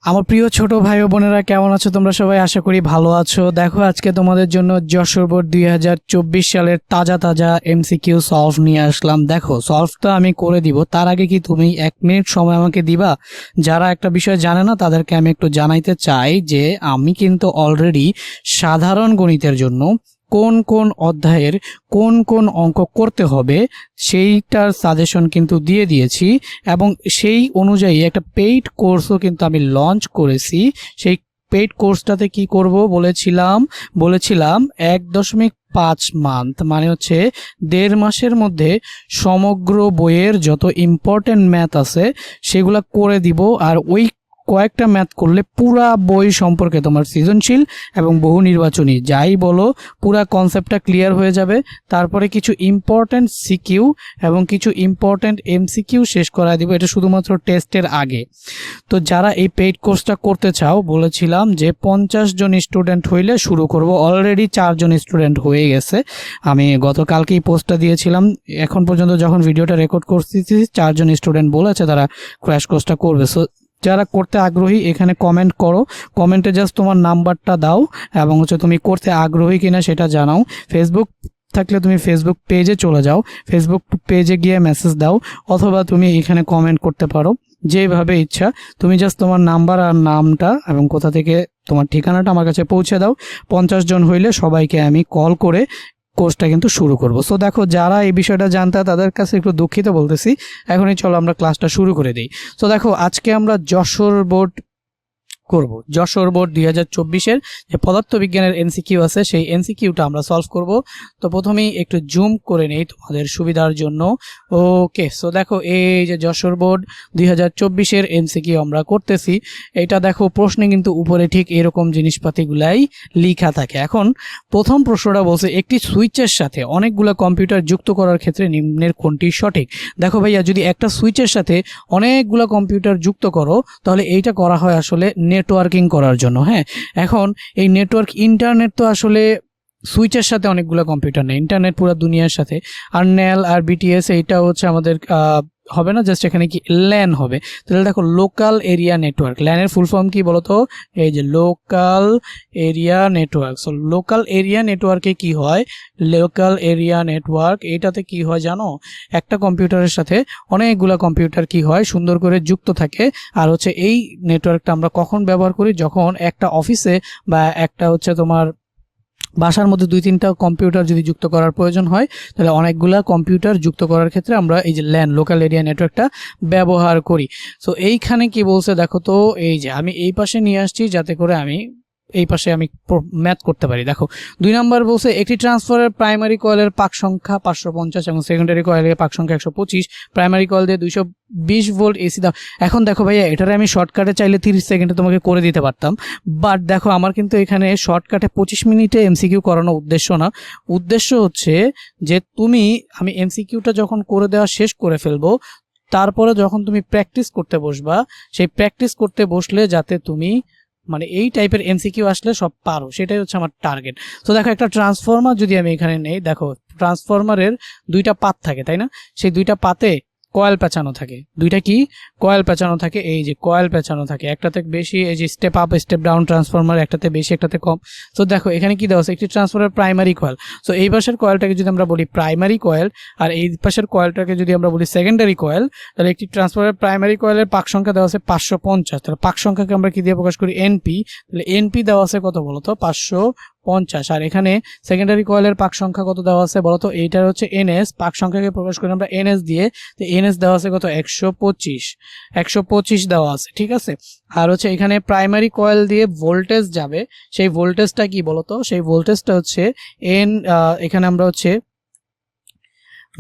আমার প্রিয় ছোট ভাই ও বোনেরা কেমন আছো তোমরা সবাই? আশা করি ভালো আছো। দেখো আজকে তোমাদের জন্য যশোর বোর্ড 2024 সালের তাজা তাজা এমসিকিউ সলভ নিয়ে আসলাম। দেখো সলভটা আমি করে দিব, তার আগে কি তুমি 1 মিনিট সময় আমাকে দিবা? যারা একটা বিষয় জানে না তাদেরকে আমি একটু জানাইতে চাই যে আমি কিন্তু অলরেডি সাধারণ গণিতের জন্য কোন কোন অধ্যায়ের কোন কোন অঙ্ক করতে হবে সেইটার সাজেশন কিন্তু দিয়ে দিয়েছি, এবং সেই অনুযায়ী একটা পেইড কোর্সও কিন্তু আমি লঞ্চ করেছি। সেই পেইড কোর্সটাতে কি করব বলেছিলাম 1.5 মান্থ, মানে হচ্ছে 1.5 মাসের মধ্যে সমগ্র বইয়ের যত ইম্পর্টেন্ট ম্যাথ আছে সেগুলা করে দিব। আর ওই কয়েকটা ম্যাথ করলে পুরা বই সম্পর্কে তোমার সৃজনশীল এবং বহু নির্বাচনী যাই বলো পুরা কনসেপ্টটা ক্লিয়ার হয়ে যাবে। তারপরে কিছু ইম্পর্টেন্ট সিকিউ এবং কিছু ইম্পর্টেন্ট এমসিকিউ শেষ করা দিব, এটা শুধুমাত্র টেস্টের আগে। তো যারা এই পেইড কোর্সটা করতে চাও বলেছিলাম যে 50 জন স্টুডেন্ট হইলে শুরু করব। অলরেডি 4 জন স্টুডেন্ট হয়ে গেছে। আমি গতকালকেই পোস্টটা দিয়েছিলাম, এখন পর্যন্ত যখন ভিডিওটা রেকর্ড করতেছি 4 জন স্টুডেন্ট বলেছে তারা ক্র্যাশ কোর্সটা করবে। সো যারা করতে আগ্রহী এখানে কমেন্ট করো, কমেন্টে জাস্ট তোমার নাম্বারটা দাও এবং হচ্ছে তুমি করতে আগ্রহী কিনা সেটা জানাও। ফেসবুক থাকলে তুমি ফেসবুক পেজে চলে যাও, ফেসবুক পেজে গিয়ে মেসেজ দাও, অথবা তুমি এখানে কমেন্ট করতে পারো, যেভাবে ইচ্ছা। তুমি জাস্ট তোমার নাম্বার আর নামটা এবং কোথা থেকে তোমার ঠিকানাটা আমার কাছে পৌঁছে দাও। 50 জন হইলে সবাইকে আমি কল করে কোর্সটা কিন্তু শুরু করব। সো দেখো যারা এই বিষয়টা জানতে তাদের কাছে একটু দুঃখিত বলতেছি। এখনই চলো আমরা ক্লাসটা শুরু করে দিই। সো দেখো আজকে আমরা যশোর বোর্ড করব। যশোর বোর্ড 2024-এর যে পদার্থবিজ্ঞানের এমসিকিউ আছে সেই এমসিকিউটা আমরা সলভ করব। তো প্রথমেই একটু জুম করে নেই তোমাদের সুবিধার জন্য। ওকে, সো দেখো এই যে যশোর বোর্ড 2024-এর এমসিকিউ আমরা করতেছি। এটা দেখো প্রশ্নে কিন্তু উপরে ঠিক এরকম জিনিসপাতিগুলাই লেখা থাকে। এখন প্রথম প্রশ্নটা বলছে একটি সুইচের সাথে অনেকগুলো কম্পিউটার যুক্ত করার ক্ষেত্রে নিম্নের কোনটি সঠিক? দেখো ভাইয়া, যদি একটা সুইচের সাথে অনেকগুলো কম্পিউটার যুক্ত করো তাহলে এইটা করা হয় আসলে নেটওয়ার্কিং করার জন্য। হ্যাঁ, এখন এই নেটওয়ার্ক ইন্টারনেট তো আসলে সুইচের সাথে অনেকগুলো কম্পিউটার নেই, ইন্টারনেট পুরো দুনিয়ার সাথে। আর নেল আর বিটিএস এইটা হচ্ছে আমাদের হবে না, জাস্ট এখানে কি ল্যান হবে। তাহলে দেখো লোকাল এরিয়া নেটওয়ার্ক, ল্যানের ফুল ফর্ম কি বলতো? এই যে local area network. So local area নেটওয়ার্কে কি হয়? লোকাল এরিয়া নেটওয়ার্ক এটাতে কি হয় জানো? একটা কম্পিউটারের সাথে অনেকগুলা কম্পিউটার কি হয় সুন্দর করে যুক্ত থাকে। আর হচ্ছে এই নেটওয়ার্কটা আমরা কখন ব্যবহার করি? যখন একটা অফিসে বা একটা হচ্ছে তোমার বাসার মধ্যে 2-3টা কম্পিউটার যদি যুক্ত করার প্রয়োজন হয় তাহলে অনেকগুলা কম্পিউটার যুক্ত করার ক্ষেত্রে আমরা এই যে ল্যান লোকাল এরিয়া নেটওয়ার্কটা ব্যবহার করি। সো এইখানে কি বলছে দেখো তো, এই যে আমি এই পাশে নিয়ে আসছি যাতে করে আমি এই পাশে আমি ম্যাথ করতে পারি। দেখো 2 নম্বর বলছে একটি ট্রান্সফারের প্রাইমারি কয়েলের পাক সংখ্যা 550 এবং সেকেন্ডারি কয়েলের পাক সংখ্যা 125, প্রাইমারি কয়েল দিয়ে 220 ভোল্ট এসি দাও। এখন দেখো ভাইয়া, এটারে আমি শর্টকাটে চাইলে 30 সেকেন্ডে তোমাকে করে দিতে পারতাম, বাট দেখো আমার কিন্তু এখানে শর্টকাটে 25 মিনিটে এমসিকিউ করানো উদ্দেশ্য না। উদ্দেশ্য হচ্ছে যে আমি এমসিকিউটা যখন করে দেওয়া শেষ করে ফেলবো, তারপরে যখন তুমি প্র্যাকটিস করতে বসবা, সেই প্র্যাকটিস করতে বসলে যাতে তুমি মানে এই টাইপের এমসিকিউ আসলে সব পারো, সেটাই হচ্ছে আমার টার্গেট। তো দেখো একটা ট্রান্সফরমার যদি আমি এখানে নেই, দেখো ট্রান্সফরমারের 2টা পাত থাকে, তাই না? সেই 2টা পাতে কয়েল পেঁচানো থাকে। 2টা কি কয়েল পেঁচানো থাকে? এই যে কয়েল পেঁচানো থাকে, একটাতে বেশি এই যে step up step down transformer, একটাতে বেশি একটাতে কম। তো দেখো এখানে কি দেওয়া আছে? একটি ট্রান্সফরমার প্রাইমারি কয়েল। সো এই পাশের কয়েলটাকে যদি আমরা বলি প্রাইমারি কয়েল আর এই পাশের কয়েলটাকে যদি আমরা বলি সেকেন্ডারি কয়েল, তাহলে একটি ট্রান্সফরমার প্রাইমারি কয়েলের পাক সংখ্যা দেওয়া আছে 550। তাহলে পাক সংখ্যাকে আমরা কি দিয়ে প্রকাশ করি? এনপি। তাহলে এনপি দেওয়া আছে কত বলতো? 550। আর এখানে সেকেন্ডারি কয়েলের পাক সংখ্যা কত দেওয়া আছে বলতো? এইটার হচ্ছে এনএস, পাক সংখ্যাকে প্রকাশ করি আমরা এনএস দিয়ে। তো এনএস দেওয়া আছে কত? 125 দেওয়া আছে, ঠিক আছে। আর হচ্ছে এখানে প্রাইমারি কয়েল দিয়ে ভোল্টেজ যাবে, সেই ভোল্টেজটা কি বলতো? সেই ভোল্টেজটা হচ্ছে এখানে আমরা হচ্ছে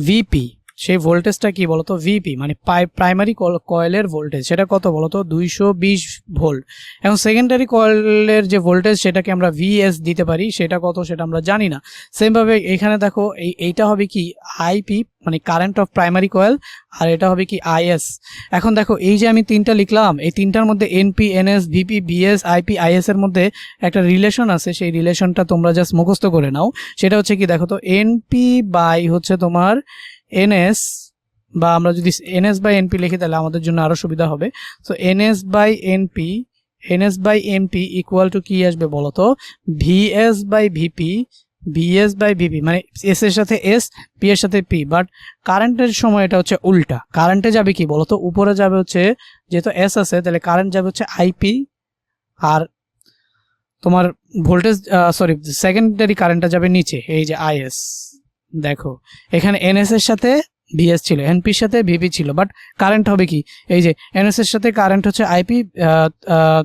ভিপি। সেই ভোল্টেজটা কি বলতো? ভিপি, মানে প্রাইমারি কয়েলের ভোল্টেজ, সেটা কত বলতো? 220 ভোল্ট। এবং সেকেন্ডারি কয়েলের যে ভোল্টেজ সেটাকে আমরা ভিএস দিতে পারি, সেটা কত সেটা আমরা জানি না। সেমভাবে এখানে দেখো এইটা হবে কি আইপি, মানে কারেন্ট অফ প্রাইমারি কয়েল, আর এটা হবে কি আইএস। এখন দেখো এই যে আমি 3টা লিখলাম, এই 3টার মধ্যে NP, NS, VP, BS, IP, IS এর মধ্যে একটা রিলেশন আছে। সেই রিলেশনটা তোমরা জাস্ট মুখস্থ করে নাও। সেটা হচ্ছে কি দেখো তো, এনপি বাই হচ্ছে তোমার এনএস, বা আমরা যদি এনএস বাই এনপি লিখি তাহলে আমাদের জন্য আরো সুবিধা হবে। So NS by NP NS by MP equal to কি আসবে বলো তো, VS by VP, VS by VP, মানে এস এর সাথে এস, পি এর সাথে পি। বাট কারেন্টের সময় এটা হচ্ছে উল্টা, কারেন্টে যাবে কি বলতো, উপরে যাবে হচ্ছে, যেহেতু এস আছে তাহলে কারেন্ট যাবে হচ্ছে আইপি, আর তোমার ভোল্টেজ সরি সেকেন্ডারি কারেন্টটা যাবে নিচে, এই যে আইএস। দেখো এখানে এনএস এর সাথে ভিএস ছিল, এনপির সাথে ভিপি ছিল, বাট কারেন্ট হবে কি, এই যে এনএস এর সাথে কারেন্ট হচ্ছে আইপি,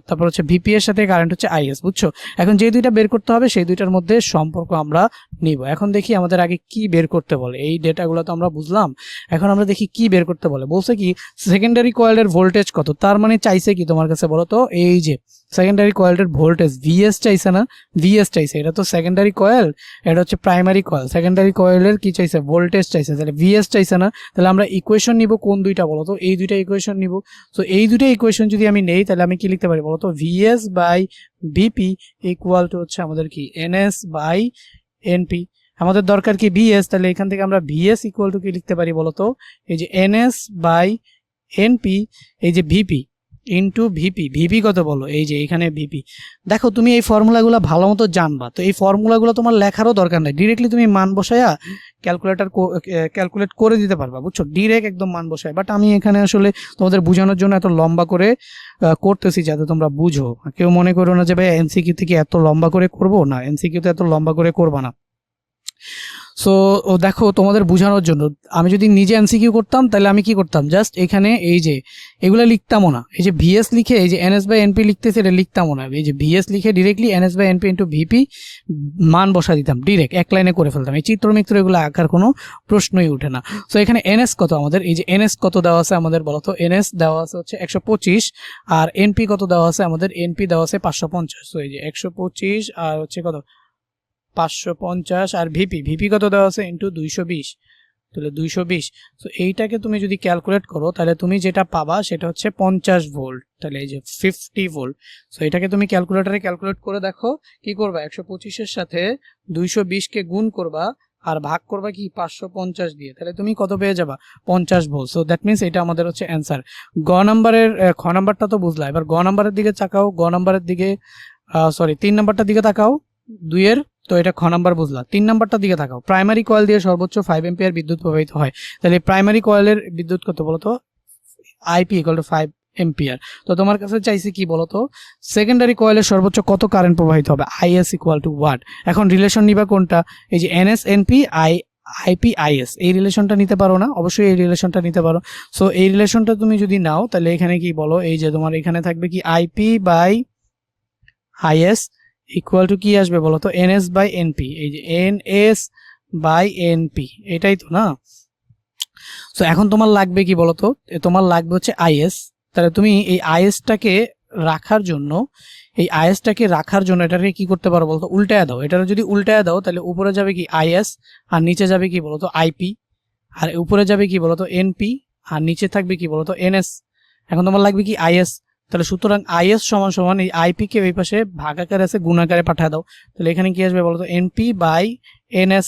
তারপর হচ্ছে ভিপি এর সাথে কারেন্ট হচ্ছে আইএস, বুঝছো। এখন যে দুইটা বের করতে হবে সেই দুইটার মধ্যে সম্পর্ক আমরা নিব। এখন দেখি আমাদের আগে কি বের করতে বলে, এই ডেটাগুলো তো আমরা বুঝলাম, এখন আমরা দেখি কি বের করতে বলে। বলছে কি সেকেন্ডারি কয়েলের ভোল্টেজ কত, তার মানে চাইছে কি তোমার কাছে বলো তো, এই যে সেকেন্ডারি কয়েলের ভোল্টেজ ভিএস চাইছে না, ভিএস চাইছে, এটা তো সেকেন্ডারি কয়েল, এটা হচ্ছে প্রাইমারি কয়েল, সেকেন্ডারি কয়েলের কি চাইছে, ভোল্টেজ চাইছে, তাহলে ভিএস চাইছে না, তাহলে আমরা ইকুয়েশন নিব কোন দুইটা বলো তো, এই দুইটা ইকুয়েশন নিব। তো এই দুইটা ইকুয়েশন যদি আমি নেই তাহলে আমি কি লিখতে পারি বলো তো, VS by VP equal to হচ্ছে আমাদের কি এনএস বাই এনপি। আমাদের দরকার কি ভিএস, তাহলে এখান থেকে আমরা ভিএস ইকুয়াল টু কি লিখতে পারি বলো তো, এই যে এনএস বাই এনপি, এই যে ভিপি ইন্টু ভিপি, ভিপি কত বলো, এই যে এখানে ভিপি। দেখো তুমি এই ফর্মুলাগুলো ভালো মতো জানবা, তো এই ফর্মুলাগুলো তোমার লেখারও দরকার নাই, ডিরেক্টলি তুমি মান বসায়া ক্যালকুলেট করে দিতে পারবা, বুঝছো, ডিরেক্ট একদম মান বসায়। বাট আমি এখানে আসলে তোমাদের বোঝানোর জন্য এত লম্বা করে করতেছি যাতে তোমরা বুঝো, কেউ মনে করো না যে ভাই এমসিকিউ থেকে এত লম্বা করে করবো না, এমসিকিউ তে এত লম্বা করে করবা না। সো দেখো তোমাদের বোঝানোর জন্য, আমি যদি নিজে এমসিকিউ করতাম তাহলে আমি কি করতাম, জাস্ট এখানে এই যে এগুলো লিখতামও না, এই যে ভিএস লিখে এই যে এনএস বাই এনপি লিখতেছে এটা লিখতামও না, এই যে ভিএস লিখে directly NS by NP into VP মান বসা দিতাম, ডিরেক্ট এক লাইনে করে ফেলতাম, এই চিত্র মিত্র এগুলো আঁকার কোনো প্রশ্নই উঠে না। সো এখানে এনএস কত আমাদের, এই যে এনএস কত দেওয়া আছে আমাদের বলতো, এনএস দেওয়া আছে হচ্ছে 125, আর এনপি কত দেওয়া আছে আমাদের, এনপি দেওয়া আছে 550। সো এই যে 125 আর হচ্ছে কত 550, আর ভিপি, ভিপি কত দেওয়া আছে ইন্টু 220, তাহলে 220। তো এইটাকে তুমি যদি ক্যালকুলেট করো তাহলে তুমি যেটা পাবা সেটা হচ্ছে 50 ভোল্ট, তাহলে এই যে 50 ভোল্ট। সো এটাকে তুমি ক্যালকুলেটরে ক্যালকুলেট করে দেখো কি করবা, 125 এর সাথে 220 কে গুণ করবা আর ভাগ করবা কি 550 দিয়ে, তাহলে তুমি কত পেয়ে যাবা, 50 ভোল্ট। সো দ্যাট মিনস এটা আমাদের হচ্ছে অ্যান্সার। গ নাম্বারের খ নাম্বারটা তো বুঝলা, এবার গ নাম্বারের দিকে তাকাও, গ নাম্বারের দিকে সরি 3 নাম্বারটার দিকে তাকাও, 2 এর, তো এটা খ নাম্বার বুঝলা। 3 নাম্বারটার দিকে তাকাও, প্রাইমারি কয়েল দিয়ে সর্বোচ্চ 5 এম্পিয়ার বিদ্যুৎ প্রবাহিত হয়, তাহলে প্রাইমারি কয়েলের বিদ্যুৎ কত বলতো, আইপি ইকুয়াল টু 5 এম্পিয়ার। তো তোমার কাছে চাইছে কি বলতো, সেকেন্ডারি কয়েলের সর্বোচ্চ কত কারেন্ট প্রবাহিত হবে, আইএস ইকুয়াল টু ওয়াট। এখন রিলেশন নিবা কোনটা, এই যে এনএস এনপি আইপি আইএস, এই রিলেশনটা নিতে পারো না, অবশ্যই এই রিলেশনটা নিতে পারো। সো এই রিলেশনটা তুমি যদি নাও তাহলে এখানে কি বলো, এই যে তোমার এখানে থাকবে কি IP by IS equal to কি আসবে বলতো, এনএস বাই এনপি, এই যে এনএস বাই এনপি, এটাই তো না। সো এখন তোমার লাগবে কি বলতো, তোমার লাগবে হচ্ছে আইএস, তাহলে তুমি এই আইএসটাকে রাখার জন্য, এটাকে কি করতে পারো বলতো, উল্টায় দাও। এটা যদি উল্টায় দাও তাহলে উপরে যাবে কি আইএস, আর নিচে যাবে কি বলতো আইপি, আর উপরে যাবে কি বলতো এনপি, আর নিচে থাকবে কি বলতো এনএস। এখন তোমার লাগবে কি আইএস, তাহলে সুতরাং আইএস সমান সমান এই আইপি কে ওই পাশে ভাগাকারে আছে গুণাকারে পাঠিয়ে দাও, তাহলে এখানে কি আসবে বলতো, NP by NS,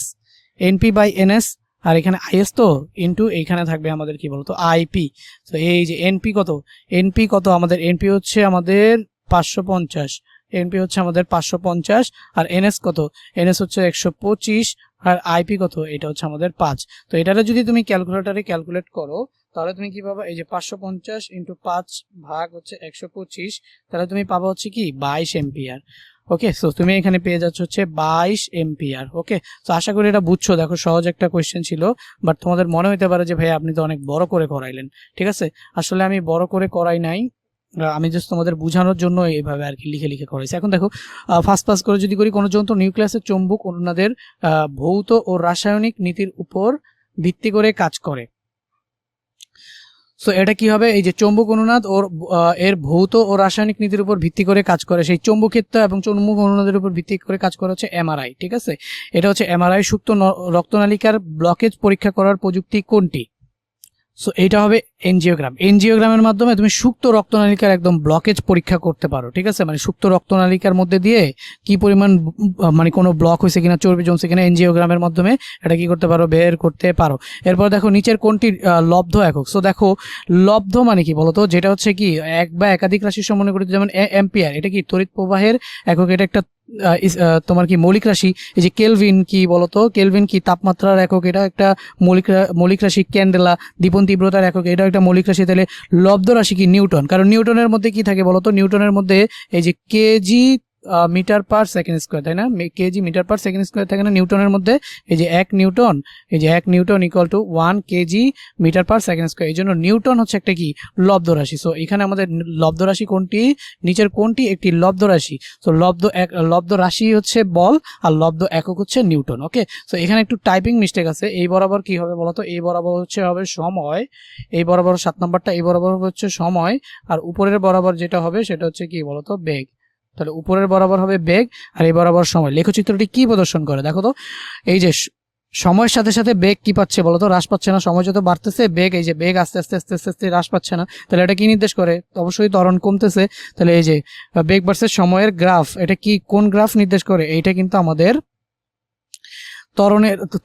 NP by NS, আর এখানে আইএস তো ইনটু এইখানে থাকবে আমাদের কি বলতো আইপি। তো এই যে এনপি কত আমাদের, এনপি হচ্ছে আমাদের 550, এনপি হচ্ছে আমাদের 550, আর এনএস কত, এনএস হচ্ছে 125, আর আইপি কত, এটা হচ্ছে আমাদের 5। তো এটারে যদি তুমি ক্যালকুলেটরে ক্যালকুলেট করো তাহলে তুমি কি পাবা, এই যে 550 ইন্টু 5 ভাগ হচ্ছে 125, তাহলে তুমি পাবা হচ্ছে কি 22 এম্পিয়ার। ওকে, সো তুমি এখানে পেয়ে যাচ্ছ হচ্ছে 22 এম্পিয়ার। ওকে, তো আশা করি এটা বুঝছো। দেখো সহজ একটা কোয়েশ্চেন ছিল, বাট তোমাদের মনে হইতে পারে যে ভাই আপনি তো অনেক বড় করে করাইলেন। ঠিক আছে, আসলে আমি বড় করে করাই নাই, আমি জাস্ট তোমাদের বোঝানোর জন্য এইভাবে আর কি লিখে লিখে করাইছি। এখন দেখো ফার্স্ট পাস করে যদি করি, কোনো যন্ত্র নিউক্লিয়াসের চৌম্বক অনুনাদের ভৌত ও রাসায়নিক নীতির উপর ভিত্তি করে কাজ করে। সো এটা কি হবে, এই যে চৌম্বক অনুনাদ ওর এর ভৌত ও রাসায়নিক নীতির উপর ভিত্তি করে কাজ করে, সেই চৌম্বকীয়ত্ব এবং চৌম্বক অনুনাদের উপর ভিত্তি করে কাজ করে হচ্ছে এমআরআই। ঠিক আছে, এটা হচ্ছে এমআরআই। সুপ্ত রক্তনালিকার ব্লকেজ পরীক্ষা করার প্রযুক্তি কোনটি? সো এইটা হবে এনজিওগ্রামের মাধ্যমে তুমি সুপ্ত রক্তনালিকার একদম ব্লকেজ পরীক্ষা করতে পারো, ঠিক আছে, মানে সুপ্ত রক্তনালিকার মধ্যে দিয়ে কি পরিমাণ মানে কোনো ব্লক হয়েছে কিনা, চর্বি জমছে কিনা, এনজিওগ্রামের মাধ্যমে এটা কি করতে পারো, বের করতে পারো। এরপর দেখো নিচের কোনটি লব্ধ একক। সো দেখো লব্ধ মানে কি বলতো, যেটা হচ্ছে কি এক বা একাধিক রাশির সমন্বয়, যেমন এম্পিয়ার, এটা কি তড়িৎ প্রবাহের একক, এটা একটা তোমার কি মৌলিক রাশি। এই যে কেলভিন কি বলতো, কেলভিন কি তাপমাত্রার একক, এটা একটা মৌলিক রাশি। ক্যান্ডেলা দীপন তীব্রতার একক, এটা একটা মৌলিক রাশি। তাহলে লব্ধ রাশি কি নিউটন, কারণ নিউটনের মধ্যে কি থাকে বলতো, নিউটনের মধ্যে এই যে KG metre per second square, তাই না, KG metre per second square থাকে না নিউটনের মধ্যে। এই যে 1 নিউটন, এই যে 1 Newton equal to 1 KG metre per second square. এই জন্য নিউটন হচ্ছে একটা কি লব্ধ রাশি। সো এখানে আমাদের লব্ধ রাশি কোনটি, নিচের কোনটি একটি লব্ধ রাশি। সো লব্ধ রাশি হচ্ছে বল, আর লব্ধ একক হচ্ছে নিউটন। ওকে, সো এখানে একটু টাইপিং মিস্টেক আছে। এই বরাবর কি হবে বলতো, এই বরাবর হচ্ছে হবে সময়, এই বরাবর 7 নম্বরটা, এই বরাবর হচ্ছে সময়, আর উপরের বরাবর যেটা হবে সেটা হচ্ছে কি বলতো, বেগ। তাহলে উপরের বরাবর হবে বেগ, আর এই বরাবর সময়। লেখচিত্রটি কি প্রদর্শন করে দেখো তো, এই যে সময়ের সাথে সাথে বেগ কি পাচ্ছে বলতো, হ্রাস পাচ্ছে না। সময় যত বাড়তেছে বেগ, এই যে বেগ আস্তে আস্তে আস্তে আস্তে আস্তে হ্রাস পাচ্ছে না। তাহলে এটা কি নির্দেশ করে, অবশ্যই ত্বরণ কমতেছে। তাহলে এই যে বেগ ভার্সেস সময়ের গ্রাফ, এটা কি কোন গ্রাফ নির্দেশ করে, এইটা কিন্তু আমাদের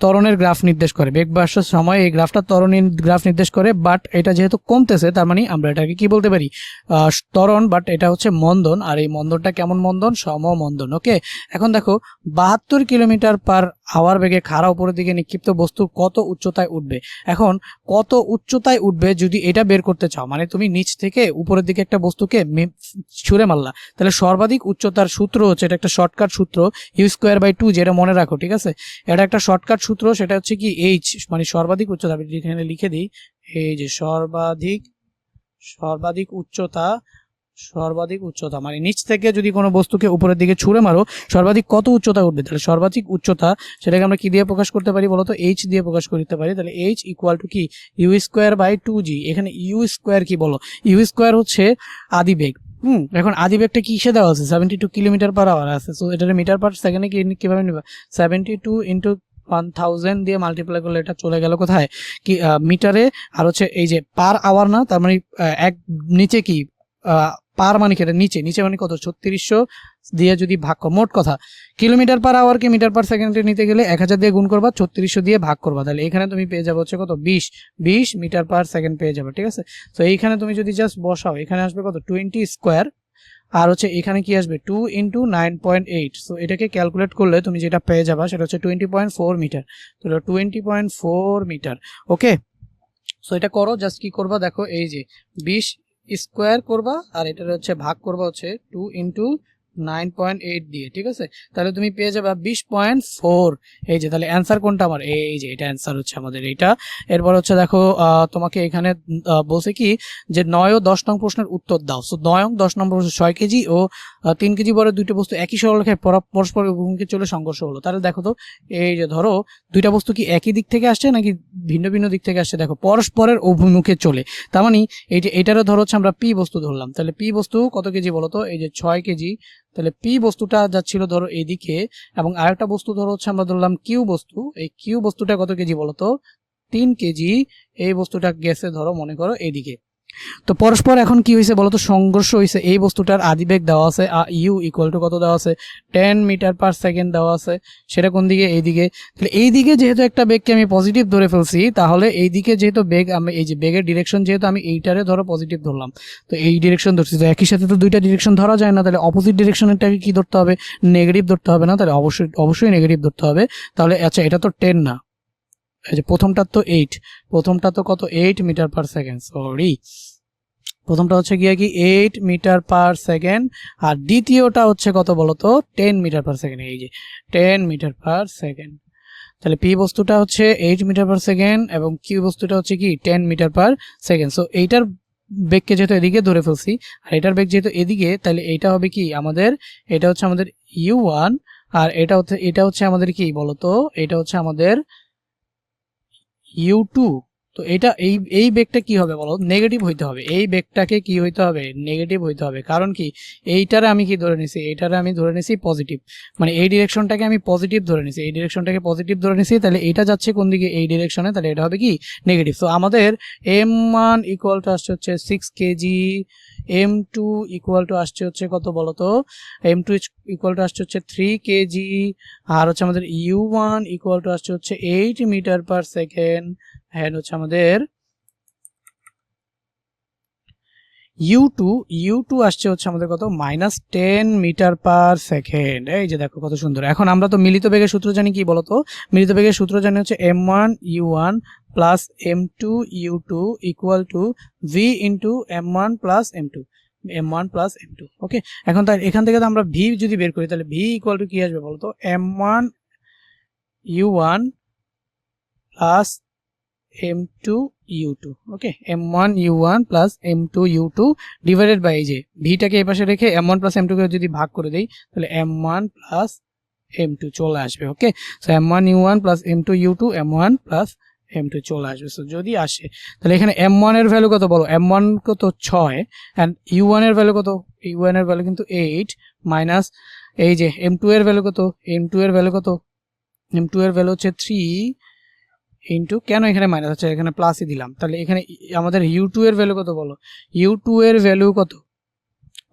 ত্বরণের গ্রাফ নির্দেশ করে। বেগ ভার্সেস সময়, এই গ্রাফটা ত্বরণের গ্রাফ নির্দেশ করে। বাট এটা যেহেতু কমতেছে, তার মানে আমরা এটাকে কি বলতে পারি, ত্বরণ, বাট এটা হচ্ছে মন্দন। আর এই মন্দনটা কেমন মন্দন, সমমন্দন। ওকে, এখন দেখো 72 কিলোমিটার পার আওয়ার বেগে খাড়া উপরের দিকে নিক্ষিপ্ত বস্তু কত উচ্চতায় উঠবে। এখন কত উচ্চতায় উঠবে যদি এটা বের করতে চাও, মানে তুমি নিচ থেকে উপরের দিকে একটা বস্তুকে ছুঁড়ে মারলা, তাহলে সর্বাধিক উচ্চতার সূত্র হচ্ছে, এটা একটা শর্টকাট সূত্র, u²/2, যেটা মনে রাখো, ঠিক আছে। এটা একটা শর্টকাট সূত্র, সেটা হচ্ছে কি এইচ, মানে সর্বাধিক উচ্চতা। আমি এখানে লিখে দিই, এই যে সর্বাধিক উচ্চতা মানে নিচ থেকে যদি কোনো বস্তুকে উপরের দিকে ছুঁড়ে মারো, সর্বাধিক কত উচ্চতা উঠবে। তাহলে সর্বাধিক উচ্চতা সেটাকে আমরা কি দিয়ে প্রকাশ করতে পারি বলতো, এইচ দিয়ে প্রকাশ করতে পারি। তাহলে এইচ ইকুয়াল টু কি u²/2g। এখানে u² কি বলো, u² হচ্ছে আদিবেগ। এখন আদিবেগটা কিসে দেওয়া আছে, 72 কিলোমিটার পার আওয়ার আছে। সো এটা মিটার পার সেকেন্ডে কিভাবে নিবা, 72 ইন্টু 1000 দিয়ে মাল্টিপ্লাই করলে এটা চলে গেল কোথায়, কি মিটারে। আর হচ্ছে এই যে পার আওয়ার না, তার মানে এক নিচে কি পার মানে কি, নিচে মানে কত, 3600 দিয়ে যদি ভাগ করো, মোট কথা কিলোমিটার পার আওয়ারকে মিটার পার সেকেন্ডে নিতে গেলে 1000 দিয়ে গুণ করবা, 3600 দিয়ে ভাগ করবা। তাহলে এখানে তুমি পেয়ে যাবে হচ্ছে কত, 20 মিটার পার সেকেন্ড পেয়ে যাবে, ঠিক আছে। তো এইখানে তুমি যদি জাস্ট বসাও, এখানে আসবে কত, 20 স্কোয়ার, আর হচ্ছে এখানে কি আসবে 2 ইন্টু 9.8। সো এটাকে ক্যালকুলেট করলে তুমি যেটা পেয়ে যাবা সেটা হচ্ছে 20.4 মিটার। তাহলে 20.4 মিটার। ওকে, সো এটা করো, জাস্ট কি করবা দেখো, এই যে 20 স্কোয়ার করবা, আর এটা হচ্ছে ভাগ করবা হচ্ছে 2 ইন্টু 9.8 দিয়ে, ঠিক আছে। তাহলে তুমি পেয়ে যাবে 20.4। এই যে তাহলে অ্যান্সার কোনটা আমার, এই যে এটা অ্যান্সার হচ্ছে আমাদের এইটা। এরপর হচ্ছে দেখো তোমাকে এখানে বলছে কি যে 9 ও 10 নং প্রশ্নের উত্তর দাও। সো 9 ও 10 নম্বর প্রশ্ন, 6 কেজি ও 3 কেজি বড় দুইটা বস্তু একই সরলরেখায় পরস্পর অভিমুখে চলে সংঘর্ষ হলো। তাহলে দেখো তো, এই যে ধরো দুইটা বস্তু কি একই দিক থেকে আসছে নাকি ভিন্ন ভিন্ন দিক থেকে আসছে, দেখো পরস্পরের অভিমুখে চলে। তার মানে এই যে এটারও ধরো হচ্ছে আমরা পি বস্তু ধরলাম। তাহলে পি বস্তু কত কেজি বলো তো, এই যে 6 কেজি। তাহলে পি বস্তুটা যাচ্ছিল ধরো এইদিকে, এবং আরেকটা বস্তু ধরো হচ্ছে আমরা ধরলাম কিউ বস্তু। এই কিউ বস্তুটা কত কেজি বলতো, 3 কেজি। এই বস্তুটা গেছে ধরো মনে করো এইদিকে। তো পরস্পর এখন কি হয়েছে বলতো, সংঘর্ষ হয়েছে। এই বস্তুটার আদিবেগ দেওয়া আছে ইউ ইকুয়াল টু কত দেওয়া আছে, 10 মিটার পার সেকেন্ড দেওয়া আছে। সেটা কোন দিকে, এইদিকে। তাহলে এইদিকে যেহেতু একটা বেগকে আমি পজিটিভ ধরে ফেলছি, তাহলে এইদিকে যেহেতু বেগ, আমি এই যে বেগের ডিরেকশন যেহেতু আমি এইটারে ধরো পজিটিভ ধরলাম, তো এই ডিরেকশন ধরছি। তো একই সাথে তো দুইটা ডিরেকশন ধরা যায় না, তাহলে অপোজিট ডিরেকশনটাকে কি ধরতে হবে, নেগেটিভ ধরতে হবে না, তাহলে অবশ্যই নেগেটিভ ধরতে হবে। তাহলে আচ্ছা, এটা তো 10 না, এই যে প্রথমটা তো 8, প্রথমটা তো কত 8 মিটার পার সেকেন্ড, সরি প্রথমটা হচ্ছে গিয়ে কি 8 মিটার পার সেকেন্ড, আর দ্বিতীয়টা হচ্ছে কত বলতো 10 মিটার পার সেকেন্ড। এই যে 10 মিটার পার সেকেন্ড। তাহলে পি বস্তুটা হচ্ছে 8 মিটার পার সেকেন্ড এবং কিউ বস্তুটা হচ্ছে কি 10 মিটার পার সেকেন্ড। সো এইটার বেগকে যেহেতু এদিকে ধরে ফেলছি, আর এটার বেগ যেহেতু এদিকে, তাহলে এটা হবে কি আমাদের, এটা হচ্ছে আমাদের u1, আর এটা হচ্ছে আমাদের কি বলতো, এটা হচ্ছে আমাদের u2, তো এটা এই বেগটা কি হবে বলো, নেগেটিভ হইতে হবে। এই বেগটাকে কি হইতে হবে, নেগেটিভ হইতে হবে। কারণ কি, এইটারে আমি কি ধরে নিছি, এইটারে আমি ধরে নিছি পজিটিভ, মানে এই ডিরেকশনটাকে আমি পজিটিভ ধরে নিছি, এই ডিরেকশনটাকে পজিটিভ ধরে নিছি, তাহলে এটা যাচ্ছে কোন দিকে, এই ডিরেকশনে, তাহলে এটা হবে কি নেগেটিভ। তো আমাদের m1 ইকুয়াল টু আসছে হচ্ছে 6 কেজি, m2 ইকুয়াল টু আসছে হচ্ছে কত বলো তো, m2 ইকুয়াল টু আসছে হচ্ছে 3 কেজি, আর হচ্ছে আমাদের u1 ইকুয়াল টু আসছে হচ্ছে 8 মিটার পার সেকেন্ড, হ্যাঁ হচ্ছে আমাদের u2 আসছে হচ্ছে আমাদের কত, -10 মিটার পার সেকেন্ড। এই যে দেখো কত সুন্দর। এখন আমরা তো মিলিত বেগের সূত্র জানি, কি বলতো, মিলিত বেগের সূত্র জানি হচ্ছে m1 u1 plus m2 u2 equal to v into m1 plus m2, ওকে। এখন তাই এখান থেকে এখান থেকে আমরা v যদি বের করি, তাহলে v ইকুয়াল টু কি আসবে বলতো, m1 u1 plus m2 u2, okay, m1 u1 plus m2 u2 divided by, এই যে ভিটাকে এই পাশে রেখে m1 প্লাস m2 কে যদি ভাগ করে দেই, তাহলে m1 প্লাস m2 চলে আসবে, ওকে। So m1 u1 plus m2 u2, m1 plus m2 চলে আসবে। সো যদি আসে, তাহলে এখানে m1 এর ভ্যালু কত বলো, m1 কত 6 এন্ড u1 এর ভ্যালু কত, u1 এর ভ্যালু কিন্তু 8 মাইনাস এই যে m2 এর ভ্যালু কত, m2 এর ভ্যালু কত, m2 এর ভ্যালু হচ্ছে 3 ইন্টু, কেন এখানে মাইনাস আছে, এখানে প্লাসই দিলাম, তাহলে এখানে আমাদের u2 এর ভ্যালু কত বলো, u2 এর ভ্যালু কত,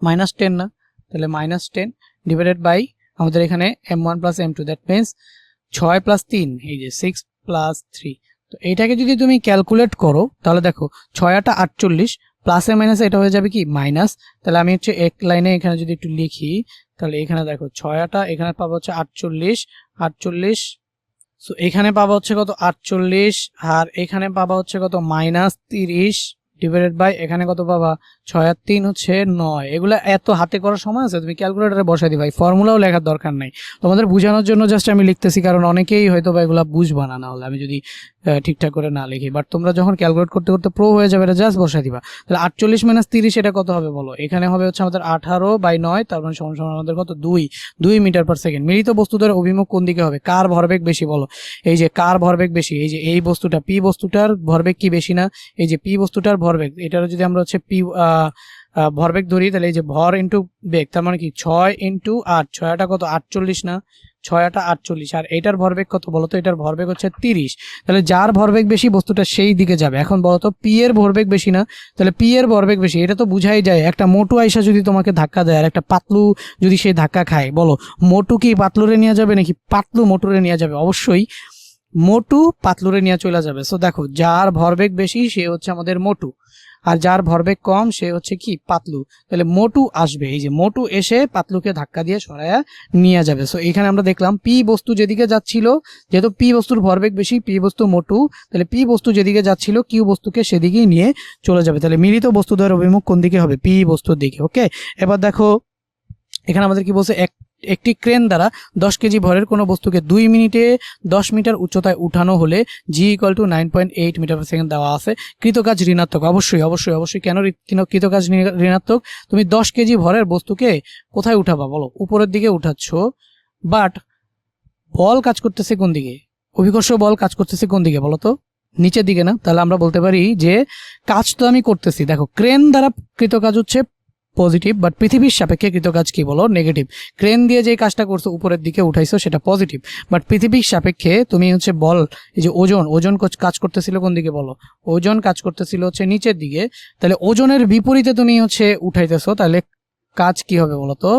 -10 না, তাহলে -10 ডিভাইডেড বাই আমাদের এখানে m1 plus m2, that means 6 plus 3, এই যে 6 প্লাস 3। তো এইটাকে যদি তুমি ক্যালকুলেট করো, তাহলে দেখো 6 আটা 48, প্লাসে মাইনাসে এটা হয়ে যাবে কি মাইনাস, তাহলে আমি হচ্ছে এক লাইনে এখানে যদি একটু লিখি, তাহলে এখানে দেখো 6 আটা, এখানে পাবো হচ্ছে 48, সো এখানে পাবা হচ্ছে কত 48, আর এখানে পাবা হচ্ছে কত -30 ডিভাইডেড বাই এখানে কত পাবা 6 আর 3 হচ্ছে 9। এগুলা এত হাতে করার সময় আছে, তুমি ক্যালকুলেটরে বসাই দিবা, ফর্মুলাও লেখার দরকার নাই, তোমাদের বোঝানোর জন্য জাস্ট আমি লিখতেছি, কারণ অনেকেই হয়তো বা এগুলা বুঝবা না, না হলে আমি যদি ঠিকঠাক করে না লিখি, বাট তোমরা যখন ক্যালকুলেট করতে করতে প্রো হয়ে যাবে, এটা জাস্ট বসাই দিবা। তাহলে 48 - 30 এটা কত হবে বলো, এখানে হবে হচ্ছে আমাদের 18/9, তার মানে সমান সমান আমাদের কত 2 মিটার পার সেকেন্ড। মিলিত বস্তুদের অভিমুখ কোন দিকে হবে, কার ভরবেগ বেশি বলো, এই যে কার ভরবেগ বেশি, এই যে এই বস্তুটা পি বস্তুটার ভরবেগ কি বেশি না, এই যে পি বস্তুটার ভরবেগ, এটার যদি আমরা হচ্ছে পি ভরবেগ ধরি, তাহলে এই যে ভর ইন্টু বেগ, তার মানে কি 6 ইন্টু 8, 6 আটা কত 48 না, 6 আটা 48, আর এটার ভরবেগ কত বলতো, এটার ভরবেগ হচ্ছে 30, তাহলে যার ভরবেগ বেশি বস্তুটা সেই দিকে যাবে। এখন বলতো পি এর ভরবেগ বেশি না, তাহলে পি এর ভরবেগ বেশি, এটা তো বুঝাই যায়। একটা মোটু আইসা যদি তোমাকে ধাক্কা দেয় আর একটা পাতলু যদি সে ধাক্কা খায়, বলো মোটু কি পাতলুরে নিয়ে যাবে নাকি পাতলু মোটুরে নিয়ে যাবে? অবশ্যই মোটু পাতলুরে নিয়ে চলে যাবে। সো দেখো যার ভরবেগ বেশি সে হচ্ছে আমাদের মোটু, আর যার ভরবেগ কম সে হচ্ছে কি পাতলু, তাহলে মোটু আসবে, এই যে মোটু এসে পাতলুকে ধাক্কা দিয়ে সরায়া নিয়ে যাবে। সো এখানে আমরা দেখলাম পি বস্তু যেদিকে যাচ্ছিল, যেহেতু পি বস্তুর ভরবেগ বেশি, পি বস্তু মোটু, তাহলে পি বস্তু যেদিকে যাচ্ছিল কিউ বস্তুকে সেদিকেই নিয়ে চলে যাবে। তাহলে মিলিত বস্তুদ্বয়ের অভিমুখ কোন দিকে হবে, পি বস্তুর দিকে, ওকে। এবার দেখো এখানে আমাদের কি বলছে, একটি ক্রেন দ্বারা 10 কেজি ভরের কোনো বস্তুকে 2 মিনিটে 10 মিটার উচ্চতায় উঠানো হলে G equal to 9.8 metre per second দেওয়া আছে। কৃতকাজ ঋণাত্মক, অবশ্যই অবশ্যই অবশ্যই। কেন কৃতকাজ ঋণাত্মক? তুমি 10 কেজি ভরের বস্তুকে কোথায় উঠাবা বলো, উপরের দিকে উঠাচ্ছ, বাট বল কাজ করতেছে কোন দিকে, অভিকর্ষ বল কাজ করতেছে কোন দিকে বলো তো, নিচের দিকে না? তাহলে আমরা বলতে পারি যে কাজ তো আমি করতেছি, দেখো ক্রেন দ্বারা কৃতকাজ হচ্ছে পজিটিভ, বাট পৃথিবীর সাপেক্ষে কৃতকাজ কি বলো, নেগেটিভ। ক্রেন দিয়ে যে কাজটা করছো উপরের দিকে উঠাইছো সেটা পজিটিভ, বাট পৃথিবীর সাপেক্ষে তুমি হচ্ছে বল, এই যে ওজন কাজ করতেছিল কোন দিকে বলো, ওজন কাজ করতেছিল হচ্ছে নিচের দিকে, তাহলে ওজনের বিপরীতে তুমি হচ্ছে উঠাইতেছো, তাহলে কাজ কি হবে বলতো,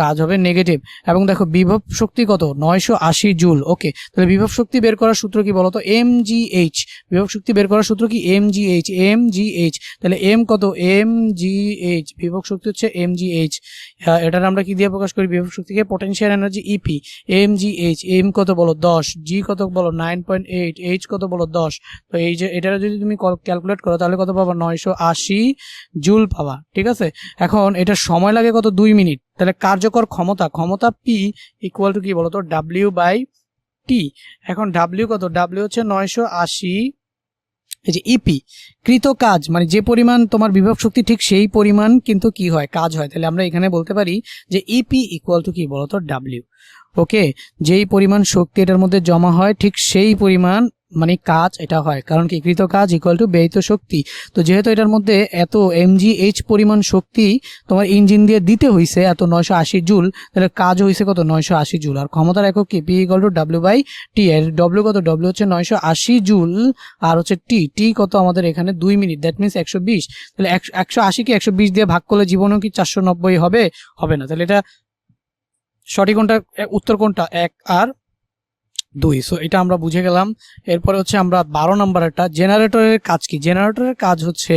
কাজ হবে নেগেটিভ। এবং দেখো বিভব শক্তি কত, 980 জুল, ওকে। তাহলে বিভব শক্তি বের করার সূত্র কি বলতো, mgh। বিভব শক্তি বের করার সূত্র কি mgh। তাহলে m কত, mgh, বিভব শক্তি হচ্ছে mgh। এটার আমরা কি দিয়ে প্রকাশ করি, বিভব শক্তিকে potential energy ep, mgh। m কত বলো 10, g কত বলো 9.8, h কত বলো 10। তো এই যে এটা যদি তুমি ক্যালকুলেট করো তাহলে কত পাবা, 980 জুল পাবা, ঠিক আছে। এখন এটা সময় লাগে কত, 2 মিনিট। তাহলে কার্যকর ক্ষমতা P ইকুয়াল টু কি বলতো, W/T। এখন W কত, W হচ্ছে 980, এই যে ইপি, কৃত কাজ মানে যে পরিমাণ তোমার বিভব শক্তি ঠিক সেই পরিমাণ কিন্তু কি হয়, কাজ হয়। তাহলে আমরা এখানে বলতে পারি যে ইপি ইকুয়াল টু কি বলতো, W, ওকে। যেই পরিমাণ শক্তি এটার মধ্যে জমা হয় ঠিক সেই পরিমাণ মানে কাজ এটা হয়, কারণ কি কৃত কাজ ইকুয়াল টু ব্যয়িত শক্তি। তো যেহেতু এটার মধ্যে এত mgh পরিমাণ শক্তি তোমার ইঞ্জিন দিয়ে দিতে হইছে এত 980 জুল, তাহলে কাজ হইছে কত 980 জুল। আর ক্ষমতার একক কি P equal to W by T. এর ডব্লিউ কত, ডব্লিউ হচ্ছে 980 জুল, আর হচ্ছে টি, টি কত আমাদের এখানে 2 মিনিট, দ্যাট মিনস 120। তাহলে 180 কে 120 দিয়ে ভাগ করলে জীবনেও কি 490 হবে? হবে না। তাহলে এটা সঠিক কোনটা, উত্তর কোনটা, 1 আর 2। সো এটা আমরা বুঝে গেলাম। এরপরে হচ্ছে আমরা 12 নম্বরেরটা, জেনারেটরের কাজ কি? জেনারেটরের কাজ হচ্ছে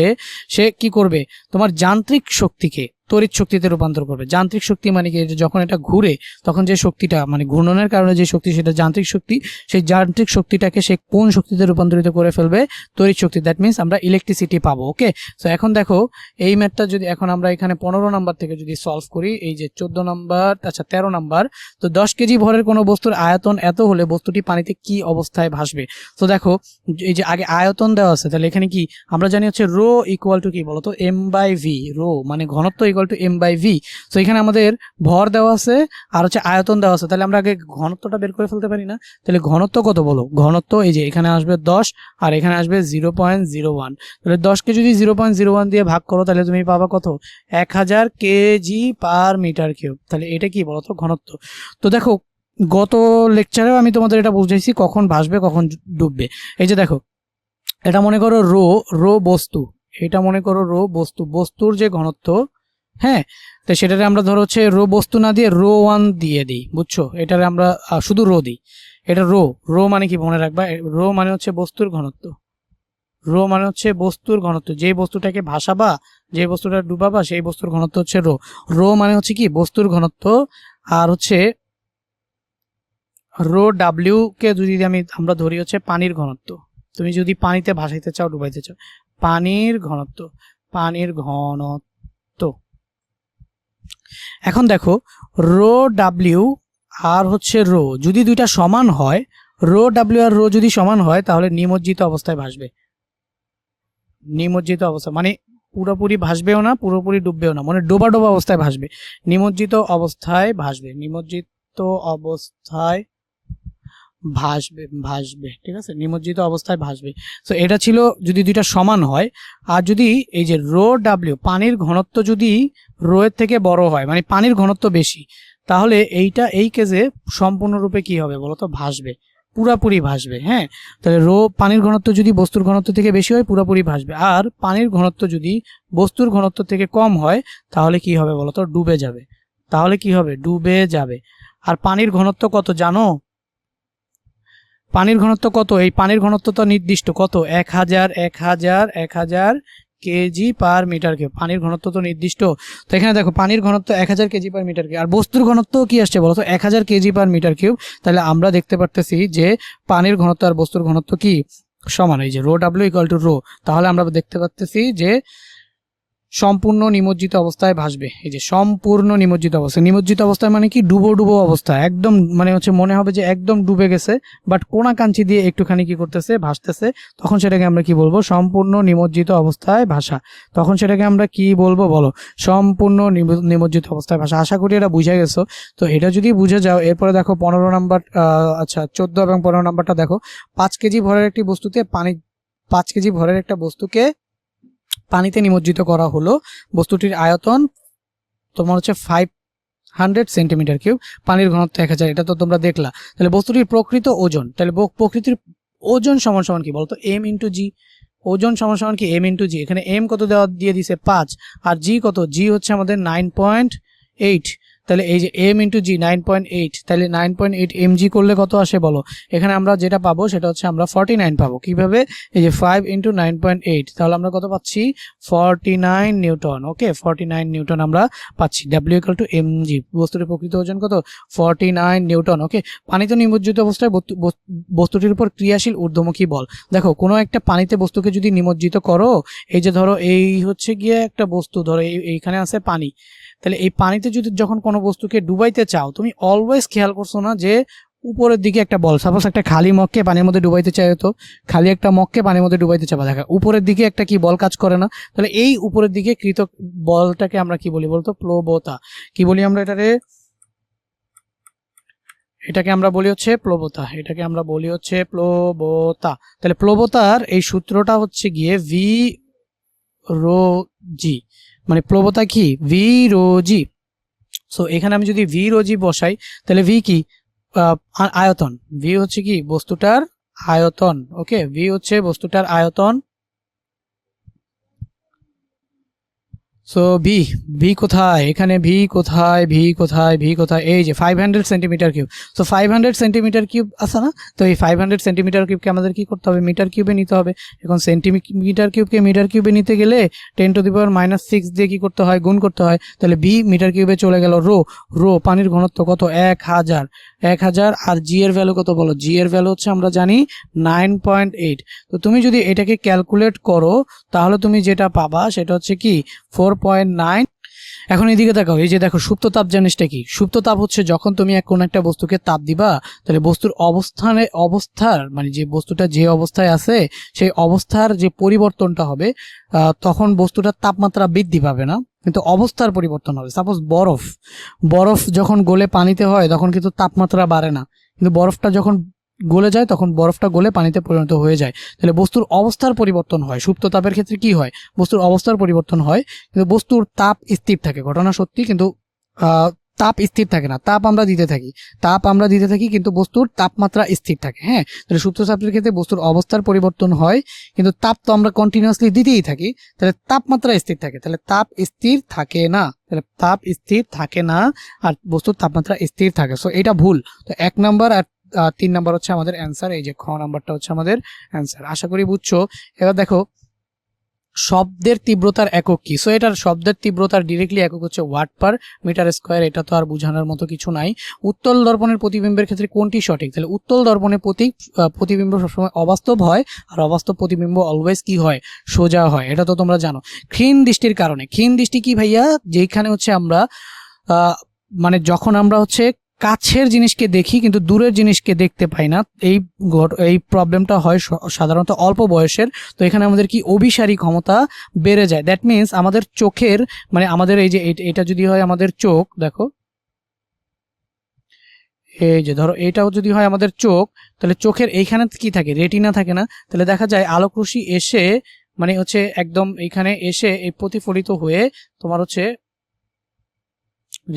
সে কি করবে, তোমার যান্ত্রিক শক্তিকে তড়িৎ শক্তিতে রূপান্তর করবে। যান্ত্রিক শক্তি মানে কি, যখন এটা ঘুরে তখন যে শক্তিটা মানে ঘূর্ণনের কারণে যে শক্তি সেটা যান্ত্রিক শক্তি, সেই যান্ত্রিক শক্তিটাকে সে কোন শক্তিতে রূপান্তরিত করে ফেলবে? তড়িৎ শক্তি, দ্যাট মিনস আমরা ইলেকট্রিসিটি পাবো। ওকে, সো এখন দেখো এই ম্যাথটা যদি এখন আমরা এখানে 15 নাম্বার থেকে যদি সলভ করি, এই যে 14 নাম্বার, আচ্ছা 13 নাম্বার, তো 10 কেজি ভরের কোনো বস্তুর আয়তন এত হলে বস্তুটি পানিতে কি অবস্থায় ভাসবে? তো দেখো এই যে আগে আয়তন দেওয়া আছে, তাহলে এখানে কি আমরা জানি হচ্ছে রো ইকুয়াল টু কি বলতো, এম বাই ভি। রো মানে ঘনত্ব equal to M by V. তো এখানে আমাদের ভর দেওয়া আছে আর হচ্ছে আয়তন দেওয়া আছে, তাহলে আমরা আগে ঘনত্বটা বের করে ফেলতে পারি না? তাহলে ঘনত্ব কত বলো? ঘনত্ব এই যে এখানে আসবে 10 আর এখানে আসবে 0.01। তাহলে 10কে যদি 0.01 দিয়ে ভাগ করো তাহলে তুমি পাবা কত? 1000 কেজি পার মিটার কিউব। তাহলে এটা কি বলতো? ঘনত্ব। তো দেখো গত লেকচারেও আমি তোমাদের এটা বুঝাইছি কখন ভাসবে কখন ডুববে। এই যে দেখো এটা মনে করো রো, রো বস্তু, এটা মনে করো রো বস্তু, বস্তুর যে ঘনত্ব, হ্যাঁ, তো সেটারে আমরা ধরো হচ্ছে রো বস্তু না দিয়ে রো 1 দিয়ে দিই, বুঝছো? এটারে আমরা শুধু রো দিই। এটা রো, রো মানে কি মনে রাখবা, রো মানে হচ্ছে বস্তুর ঘনত্ব। রো মানে হচ্ছে বস্তুর ঘনত্ব, যে বস্তুটাকে ভাসাবা, যে বস্তুটা ডুবাবা সেই বস্তুর ঘনত্ব হচ্ছে রো। রো মানে হচ্ছে কি বস্তুর ঘনত্ব। আর হচ্ছে রো ডাব্লিউ কে যদি আমরা ধরি হচ্ছে পানির ঘনত্ব। তুমি যদি পানিতে ভাসাইতে চাও, ডুবাইতে চাও, পানির ঘনত্ব, পানির ঘনত্ব। এখন দেখো রো ডাব্লিউ আর হচ্ছে রো যদি দুইটা সমান হয়, রো ডাব্লিউ আর রো যদি সমান হয় তাহলে নিমজ্জিত অবস্থায় ভাসবে। নিমজ্জিত অবস্থা মানে পুরোপুরি ভাসবেও না, পুরোপুরি ডুববেও না, মানে ডোবা ডোবা অবস্থায় ভাসবে। নিমজ্জিত অবস্থায় ভাসবে, নিমজ্জিত অবস্থায় ভাসবে, ভাসবে, ঠিক আছে, নিমজ্জিত অবস্থায় ভাসবে। তো এটা ছিল যদি দুইটা সমান হয়। আর যদি এই যে রো ডাব্লিউ পানির ঘনত্ব যদি রো এর থেকে বড় হয়, মানে পানির ঘনত্ব বেশি, তাহলে এইটা এই কেসে সম্পূর্ণরূপে কি হবে বলতো? ভাসবে, পুরাপুরি ভাসবে। হ্যাঁ, তাহলে রো পানির ঘনত্ব যদি বস্তুর ঘনত্ব থেকে বেশি হয় পুরাপুরি ভাসবে, আর পানির ঘনত্ব যদি বস্তুর ঘনত্ব থেকে কম হয় তাহলে কি হবে বলতো? ডুবে যাবে। তাহলে কি হবে? ডুবে যাবে। আর পানির ঘনত্ব কত জানো? পানির ঘনত্ব কত? এই পানির ঘনত্ব তো নির্দিষ্ট, কত? 1000 কেজি পার মিটার কিউব। পানির ঘনত্ব তো নির্দিষ্ট। তো এখানে দেখো পানির ঘনত্ব 1000 কেজি পার মিটার কিউব, আর বস্তুর ঘনত্ব কি আসছে বলো তো? 1000 কেজি পার মিটার কিউব। তাহলে আমরা দেখতে পারতেছি যে পানির ঘনত্ব আর বস্তুর ঘনত্ব কি সমান, এই যে rho W equal to rho. তাহলে আমরা দেখতে পারতেছি যে সম্পূর্ণ নিমজ্জিত অবস্থায় ভাসবে। এই যে সম্পূর্ণ নিমজ্জিত অবস্থা, নিমজ্জিত অবস্থায় মানে কি ডুবো ডুবো অবস্থা, একদম মানে হচ্ছে মনে হবে যে একদম ডুবে গেছে, বাট কোনা কাঞ্চি দিয়ে একটুখানি কি করতেছে? ভাসতেছে। তখন সেটাকে আমরা কি বলবো? সম্পূর্ণ নিমজ্জিত অবস্থায় ভাসা। তখন সেটাকে আমরা কি বলবো বলো? সম্পূর্ণ নিমজ্জিত অবস্থায় ভাসা। আশা করি এটা বুঝে গেছো। তো এটা যদি বুঝে যাও, এরপরে দেখো 15 নাম্বার, আচ্ছা 14 এবং 15 নাম্বারটা দেখো। 5 কেজি ভরের একটি বস্তুতে পানি, 5 কেজি ভরের একটা বস্তুকে পানিতে নিমজ্জিত করা হলো। বস্তুটির আয়তন তোমার হচ্ছে 500 সেন্টিমিটার কিউব, পানির ঘনত্ব 1000। এটা তো তোমরা দেখলা। তাহলে বস্তুটির প্রকৃত ওজন, তাহলে প্রকৃতির ওজন সমান সমান কি বলতো? এম ইন্টু জি। ওজন সমান সমান কি? এম ইন্টু জি। এখানে এম কত দেওয়া দিয়ে দিছে? 5। আর জি কত? জি হচ্ছে আমাদের 9.8। তাহলে এই যে এম ইন্টু জি 9.8, তাহলে 9.8 এম জি করলে কত আসে বলো? এখানে আমরা যেটা পাবো সেটা হচ্ছে আমরা 49 পাবো। কিভাবে? এই যে 5 ইন্টু 9.8, তাহলে আমরা কত পাচ্ছি? 49 নিউটন। ওকে, 49 নিউটন আমরা পাচ্ছি। W equal to M G. বস্তুটির প্রকৃত ওজন কত? 49 নিউটন। ওকে, পানিতে নিমজ্জিত অবস্থায় বস্তুটির উপর ক্রিয়াশীল ঊর্ধ্বমুখী বল। দেখো কোনো একটা পানিতে বস্তুকে যদি নিমজ্জিত করো, এই যে ধরো এই হচ্ছে গিয়ে একটা বস্তু, ধরো এইখানে আছে পানি, তাহলে এই পানিতে যদি যখন কোনো বস্তুকে ডুবাইতে চাও, তুমি অলওয়েজ খেয়াল করছো না যে উপরের দিকে একটা বল, সাপোজ একটা খালি মগকে পানির মধ্যে ডুবাইতে চাই, তো খালি একটা মগকে পানির মধ্যে ডুবাইতে চাবা, দেখা উপরের দিকে একটা কি বল কাজ করে না? তাহলে এই উপরের দিকে কৃত বলটাকে আমরা কি বলি বলতো? প্লবতা। কি বলি আমরা এটারে? এটাকে আমরা বলি হচ্ছে প্লবতা, এটাকে আমরা বলি হচ্ছে প্লবতা। তাহলে প্লবতার এই সূত্রটা হচ্ছে গিয়ে ভি রো জি, মানে প্লবতা কি ভি রো জি। সো এখানে আমি যদি ভি রো জি বসাই তাহলে ভি কি আয়তন, ভি হচ্ছে কি বস্তুটার আয়তন। ওকে, ভি হচ্ছে বস্তুটার আয়তন। সো ভি, ভি কোথায় এখানে, ভি কোথায়, ভি কোথায়, ভি কোথায়, এই যে 500 centimetre cube. So 500 centimetre cube আছে না, তো এই 500 সেন্টিমিটার কিউবকে আমাদের কি করতে হবে, মিটার কিউবে নিতে হবে। এখন সেন্টিমিটার কিউবকে মিটার কিউবে নিতে গেলে 10⁻⁻6 দিয়ে কি করতে হয়, গুণ করতে হয়। তাহলে ভি মিটার কিউবে চলে গেল রো, রো পানির ঘনত্ব কত 1000, 1000। আর জি এর ভ্যালু কত বলো, জি এর ভ্যালু হচ্ছে আমরা জানি 9.8। তো তুমি যদি এটাকে ক্যালকুলেট করো তাহলে তুমি যেটা পাবা সেটা হচ্ছে কি 4.9। এখন এদিকে দেখো, এই যে দেখো সুপ্ত তাপ জিনিসটা কি, সুপ্ত তাপ হচ্ছে যখন তুমি কোনো একটা বস্তুকে তাপ দিবা তাহলে বস্তুর অবস্থার মানে যে বস্তুটা যে অবস্থায় আছে সেই অবস্থার যে পরিবর্তনটা হবে, তখন বস্তুটার তাপমাত্রা বৃদ্ধি পাবে না, কিন্তু অবস্থার পরিবর্তন হবে। সাপোজ বরফ, বরফ যখন গলে পানিতে হয় তখন কিন্তু তাপমাত্রা বাড়ে না, কিন্তু বরফটা যখন গলে যায় তখন বরফটা গলে পানিতে পরিণত হয়ে যায়। তাহলে বস্তুর অবস্থার পরিবর্তন হয়। সুপ্ত তাপের ক্ষেত্রে কি হয়, বস্তুর অবস্থার পরিবর্তন হয়, কিন্তু বস্তুর তাপ স্থির থাকে। ঘটনা সত্যি, কিন্তু তাপ স্থির থাকে না, তাপ আমরা দিতে থাকি, তাপ আমরা দিতে থাকি, কিন্তু বস্তুর তাপমাত্রা স্থির থাকে। হ্যাঁ, তাহলে সুপ্ত তাপের ক্ষেত্রে বস্তুর অবস্থার পরিবর্তন হয়, কিন্তু তাপ তো আমরা কন্টিনিউয়াসলি দিতেই থাকি, তাহলে তাপমাত্রা স্থির থাকে। তাহলে তাপ স্থির থাকে না, তাহলে তাপ স্থির থাকে না আর বস্তুর তাপমাত্রা স্থির থাকে। সো এটা ভুল। তো 1 নাম্বার আর 3 নাম্বার হচ্ছে আমাদের অ্যান্সার। এই যে খ নাম্বারটা হচ্ছে আমাদের অ্যান্সার। আশা করি বুঝছো। এবার দেখো শব্দের তীব্রতার একক কি। সো এটার শব্দের তীব্রতার ডিরেক্টলি একক হচ্ছে ওয়াট পার মিটার স্কয়ার। এটা তো আর বোঝানোর মতো কিছু নাই। উত্তল দর্পণের প্রতিবিম্বের ক্ষেত্রে কোনটি সঠিক, তাহলে উত্তল দর্পণের প্রতিবিম্ব সবসময় অবাস্তব হয়, আর অবাস্তব প্রতিবিম্ব অলওয়েজ কি হয়, সোজা হয়। এটা তো তোমরা জানো। ক্ষীণ দৃষ্টির কারণে, ক্ষীণ দৃষ্টি কি ভাইয়া, যেখানে হচ্ছে আমরা মানে যখন আমরা হচ্ছে কাছের জিনিসকে দেখি কিন্তু দূরের জিনিসকে দেখতে পাই না, এই প্রবলেমটা হয় সাধারণত অল্প বয়সের। তো এখানে আমাদের কি অভিসারী ক্ষমতা বেড়ে যায়। দ্যাট মিনস আমাদের চোখের মানে আমাদের এই যে এটা যদি হয় আমাদের চোখ, দেখো এই যে ধরো এটাও যদি হয় আমাদের চোখ, তাহলে চোখের এইখানে কি থাকে, রেটিনা থাকে না। তাহলে দেখা যায় আলোক রশ্মি এসে মানে হচ্ছে একদম এইখানে এসে এই প্রতিফলিত হয়ে তোমার হচ্ছে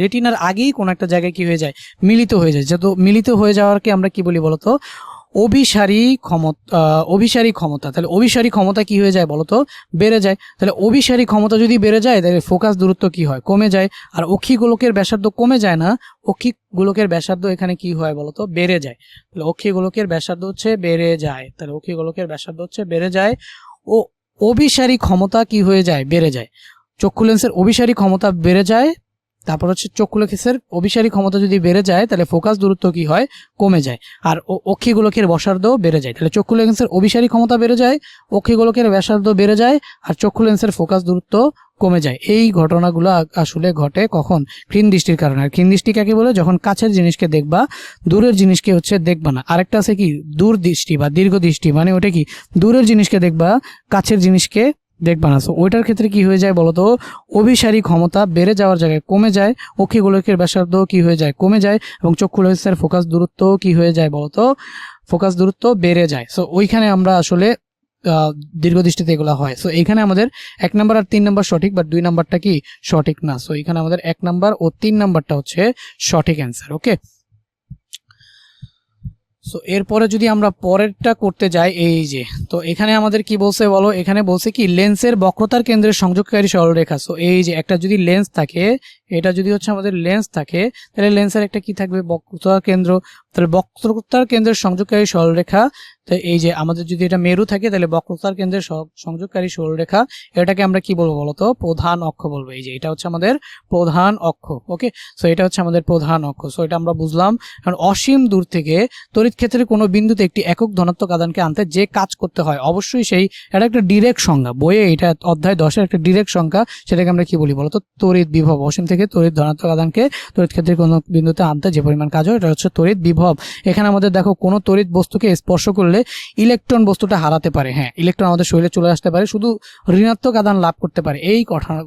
রেটিনার আগেই কোন একটা জায়গায় কি হয়ে যায়, মিলিত হয়ে যায়। যত মিলিত হয়ে যাওয়ারকে আমরা কি বলি বলতো, অভিসারী ক্ষমতা। অভিসারী ক্ষমতা, তাহলে অভিসারী ক্ষমতা কি হয়ে যায় বলতো, বেড়ে যায়। তাহলে অভিসারী ক্ষমতা যদি বেড়ে যায় তাহলে ফোকাস দূরত্ব কি হয়, কমে যায়। আর অক্ষি গোলকের ব্যাসার্ধ কমে যায় না, অক্ষি গোলকের ব্যাসার্ধ এখানে কি হয় বলতো, বেড়ে যায়। তাহলে অক্ষি গোলকের ব্যাসার্ধ হচ্ছে বেড়ে যায়, তাহলে অক্ষি গোলকের ব্যাসার্ধ হচ্ছে বেড়ে যায়। ও অভিসারী ক্ষমতা কি হয়ে যায়, বেড়ে যায়। চক্ষু লেন্সের অভিসারী ক্ষমতা বেড়ে যায়। তারপর হচ্ছে চক্ষু লেন্সের অভিসারী ক্ষমতা যদি বেড়ে যায় তাহলে ফোকাস দূরত্ব কি হয়, কমে যায়। আর অক্ষি গোলকের ব্যাসার্ধ বেড়ে যায়। তাহলে চক্ষু লেন্সের অভিসারী ক্ষমতা বেড়ে যায়, অক্ষি গোলকের ব্যাসার্ধ বেড়ে যায়, আর চক্ষু লেন্সের ফোকাস দূরত্ব কমে যায়। এই ঘটনাগুলো আসলে ঘটে কখন, ক্ষীণ দৃষ্টির কারণে। আর ক্ষীণ দৃষ্টি কাকে বলে, যখন কাছের জিনিসকে দেখবা দূরের জিনিসকে হচ্ছে দেখবা না। আরেকটা আছে কি দূর দৃষ্টি বা দীর্ঘ দৃষ্টি, মানে ওটা কি দূরের জিনিসকে দেখবা কাছের জিনিসকে দেখবা না। ওইটার ক্ষেত্রে কি হয়ে যায় বলতো, অভিসারী ক্ষমতা বেড়ে যাওয়ার জায়গায় কমে যায়, অক্ষি গোলকের ব্যাসার্ধ কি হয়ে যায়, কমে যায়, এবং চক্ষু লেন্সের ফোকাস দূরত্ব কি হয়ে যায় বলতো, ফোকাস দূরত্ব বেড়ে যায়। সো ওইখানে আমরা আসলে দীর্ঘ দৃষ্টিতে এগুলো হয়। সো এখানে আমাদের 1 নাম্বার আর 3 নাম্বার সঠিক, বাট 2 নাম্বারটা কি সঠিক না। সো এখানে আমাদের 1 নাম্বার ও 3 নাম্বারটা হচ্ছে সঠিক অ্যান্সার। ওকে, সো এরপরে যদি আমরা পরেরটা করতে যাই, এই যে তো এখানে আমাদের কি বলছে বলো, এখানে বলছে কি লেন্সের বক্রতার কেন্দ্রের সংযোগকারী সরলরেখা। সো এই যে একটা যদি লেন্স থাকে, এটা যদি হচ্ছে আমাদের লেন্স থাকে, তাহলে লেন্সের একটা কি থাকবে, বক্রতার কেন্দ্র। তাহলে বক্রতার কেন্দ্রের সংযোগকারী সরলরেখা, তো এই যে আমাদের যদি এটা মেরু থাকে তাহলে বক্রতার কেন্দ্রের সংযোগকারী সরলরেখা, এটাকে আমরা কি বলবো বলতো, প্রধান অক্ষ বলবো। এই যে এটা হচ্ছে আমাদের প্রধান অক্ষ। ওকে, সো এটা হচ্ছে আমাদের প্রধান অক্ষ। সো এটা আমরা বুঝলাম। কারণ অসীম দূর থেকে তড়িৎ ক্ষেত্রের কোনো বিন্দুতে একটি একক ধনাত্মক আধানকে আনতে যে কাজ করতে হয়, অবশ্যই সেই এটা একটা ডিরেক্ট সংজ্ঞা, বইয়ে এটা অধ্যায় 10-এর একটা ডিরেক্ট সংজ্ঞা। সেটাকে আমরা কি বলি বলতো, তড়িৎ বিভব। অসীম থেকে তড়িৎ ধনাত্মক আধানকে তড়িৎ ক্ষেত্রের কোনো বিন্দুতে আনতে যে পরিমাণ কাজ হয় এটা হচ্ছে তড়িৎ বিভব। এখানে আমাদের দেখো কোনো তড়িৎ বস্তুকে স্পর্শ করলে ইলেকট্রন বস্তুটা হারাতে পারে। হ্যাঁ, ইলেকট্রন আমাদের শরীরে চলে আসতে পারে, শুধু ঋণাত্মক আদান লাভ করতে পারে। এই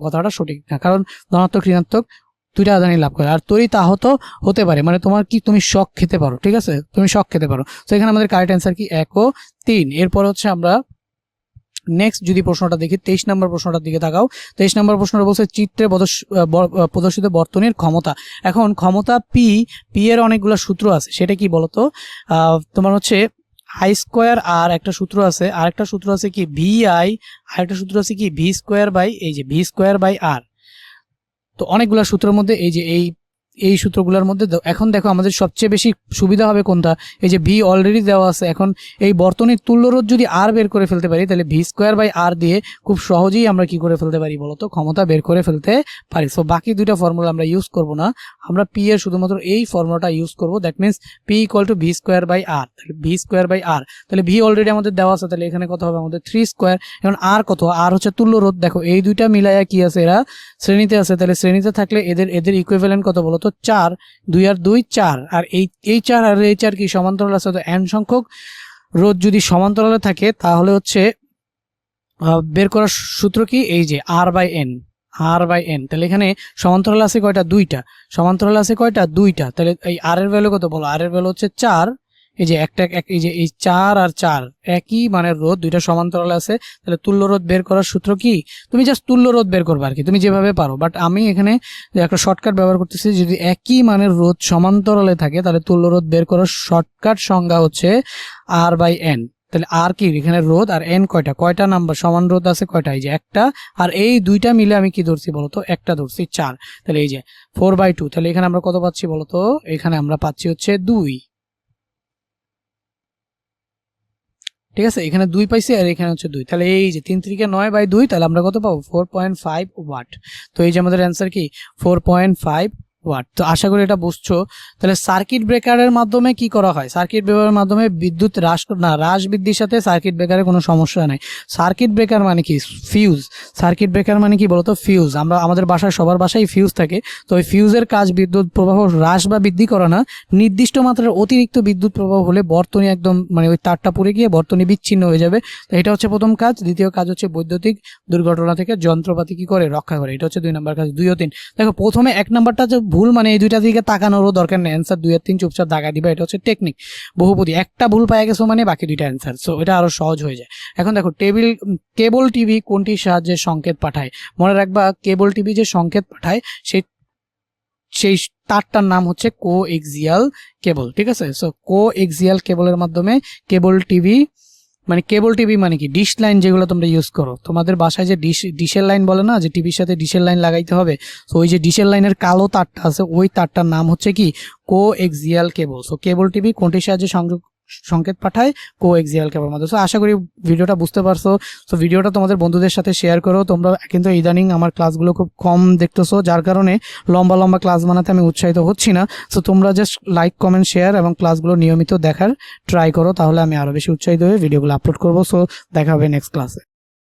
কথাটা সঠিক না, কারণ ধনাত্মক ঋণাত্মক দুইটা রাজধানী লাভ করে। আর তড়িৎ আহত হতে পারে মানে তোমার কি তুমি শক খেতে পারো, ঠিক আছে, তুমি শক খেতে পারো। তো এখানে আমাদের কারেক্ট অ্যান্সার কি 1 ও 3। এরপর হচ্ছে আমরা নেক্সট যদি প্রশ্নটা দেখি 23 নম্বর প্রশ্নটার দিকে তাকাও। 23 নম্বর প্রশ্নটা বলছে চিত্রে প্রদর্শিত বর্তনীর ক্ষমতা। এখন ক্ষমতা পি এর অনেকগুলো সূত্র আছে, সেটা কি বলতো, তোমার হচ্ছে আই স্কোয়ার আর একটা সূত্র আছে, আর একটা সূত্র আছে কি ভি আই, আর একটা সূত্র আছে কি ভি স্কোয়ার বাই এই যে ভি স্কোয়ার বাই আর। তো অনেকগুলো সূত্রের মধ্যে এই যে এই সূত্রগুলোর মধ্যে এখন দেখো আমাদের সবচেয়ে বেশি সুবিধা হবে কোনটা, এই যে ভি অলরেডি দেওয়া আছে। এখন এই বর্তনীর তুল্যরোধ যদি আর বের করে ফেলতে পারি তাহলে ভি স্কোয়ার বাই আর দিয়ে খুব সহজেই আমরা কি করে ফেলতে পারি বলতো, ক্ষমতা বের করে ফেলতে পারি। সো বাকি দুইটা ফর্মুলা আমরা ইউজ করব না, আমরা পি এর শুধুমাত্র এই ফর্মুলাটা ইউজ করব। That means P equal to V square by R. তাহলে ভি স্কোয়ার বাই আর, তাহলে ভি অলরেডি আমাদের দেওয়া আছে, তাহলে এখানে কত হবে আমাদের 3 স্কোয়ার। এখন আর কত, আর হচ্ছে তুল্যরোধ। দেখো এই দুইটা মিলাইয়া কি আছে, এরা শ্রেণীতে আছে, তাহলে শ্রেণীতে থাকলে এদের ইকুইভ্যালেন্ট কত বলতো 4, 2 আর 2 4। আর এই 4 আর এই 4 কি সমান্তরাল আছে, তো n সংখ্যক রোধ যদি সমান্তরালে থাকে তাহলে হচ্ছে বের করার সূত্র কি, এই যে আর বাই এন। তাহলে এখানে সমান্তরাল আছে কয়টা, 2টা। সমান্তরাল আছে কয়টা, 2টা। তাহলে এই আর এর ভ্যালু কত বলো, আর এর ভ্যালু হচ্ছে 4। এই যে এই যে এই 4 আর 4 একই মানের রোধ, দুইটা সমান্তরাল আছে। তাহলে তুল্য রোধ বের করার সূত্র কি, তুমি জাস্ট তুল্য রোধ বের করবে আর কি, তুমি যেভাবে পারো। বাট আমি এখানে একটা শর্টকাট ব্যবহার করতেছি, যদি একই মানের রোধ সমান্তরালে থাকে তাহলে তুল্য রোধ বের করার শর্টকাট সংজ্ঞা হচ্ছে আর বাই এন। তাহলে আর কি এখানে রোধ, আর এন কয়টা নাম্বার সমান রোধ আছে কয়টা, এই যে একটা। আর এই দুইটা মিলে আমি কি ধরছি বলতো, একটা ধরছি 4। তাহলে এই যে 4/2। তাহলে এখানে আমরা কত পাচ্ছি বলতো, এখানে আমরা পাচ্ছি হচ্ছে 2। ঠিক আছে, এখানে 2 পাইছি আর এখানে হচ্ছে 2। তাহলে এই যে 3 3 9/2, তাহলে আমরা কত পাবো 4.5 ওয়াট। তো এই যে আমাদের অ্যান্সার কি 4.5 ওয়াট। তো আশা করি এটা বুঝছো। তাহলে সার্কিট ব্রেকারের মাধ্যমে কি করা হয়, সার্কিট ব্রেকারের মাধ্যমে বিদ্যুৎ হ্রাস বৃদ্ধির সাথে সার্কিট ব্রেকারের কোনো সমস্যা নাই। সার্কিট ব্রেকার মানে কি, ফিউজ। সার্কিট ব্রেকার মানে কি বলতো, ফিউজ। আমাদের বাসায় সবার বাসায় ফিউজ থাকে। তো ওই ফিউজের কাজ বিদ্যুৎ প্রবাহ হ্রাস বা বৃদ্ধি করা না, নির্দিষ্ট মাত্রার অতিরিক্ত বিদ্যুৎ প্রবাহ হলে বর্তনী একদম মানে ওই তারটা পুড়ে গিয়ে বর্তনী বিচ্ছিন্ন হয়ে যাবে। তো এটা হচ্ছে প্রথম কাজ। দ্বিতীয় কাজ হচ্ছে বৈদ্যুতিক দুর্ঘটনা থেকে যন্ত্রপাতি কি করে, রক্ষা করে। এটা হচ্ছে 2 নম্বর কাজ। 2 ও 3 দেখো, প্রথমে 1 নাম্বারটা যে ভুল, মানে এই দুইটা দিকে তাকানোরও দরকার নেই, অ্যান্সার 2 আর 3 চুপচাপ দাগা দিবা। এটা হচ্ছে টেকনিক বহুপদী। একটা ভুল পাই গেছো মানে বাকি দুইটা অ্যান্সার, সো এটা আরো সহজ হয়ে যায়। এখন দেখো কেবল টিভি কোনটির সাহায্যে সংকেত পাঠায়। মনে রাখবা, কেবল টিভি যে সংকেত পাঠায় সেই তারটার নাম হচ্ছে কো এক্সিয়াল কেবল। ঠিক আছে, সো কো এক্সিয়াল কেবলের মাধ্যমে কেবল টিভি মানে কি, ডিশ লাইন যেগুলো তোমরা ইউজ করো, তোমাদের বাসায় যে ডিশের লাইন বলে না, যে টিভির সাথে ডিশের লাইন লাগাইতে হবে, তো ওই যে ডিশের লাইনের কালো তারটা আছে, ওই তারটার নাম হচ্ছে কি কো এক্সিয়াল কেবল। সো কেবল টিভি কোনটির সাহায্যে সংকেত পাঠায়, কো এক্সিয়াল কেবল মাধ্যমে। সো আশা করি ভিডিওটা বুঝতে পারছো। সো ভিডিওটা তোমাদের বন্ধুদের সাথে শেয়ার করো। তোমরা কিন্তু ইদানিং আমার ক্লাসগুলো খুব কম দেখতেছো, যার কারণে লম্বা লম্বা ক্লাস বানাতে আমি উৎসাহিত হচ্ছি না। সো তোমরা জাস্ট লাইক, কমেন্ট, শেয়ার এবং ক্লাসগুলো নিয়মিত দেখার ট্রাই করো, তাহলে আমি আরো বেশি উৎসাহিত হয়ে ভিডিওগুলো আপলোড করবো। সো দেখা হবে নেক্সট ক্লাসে।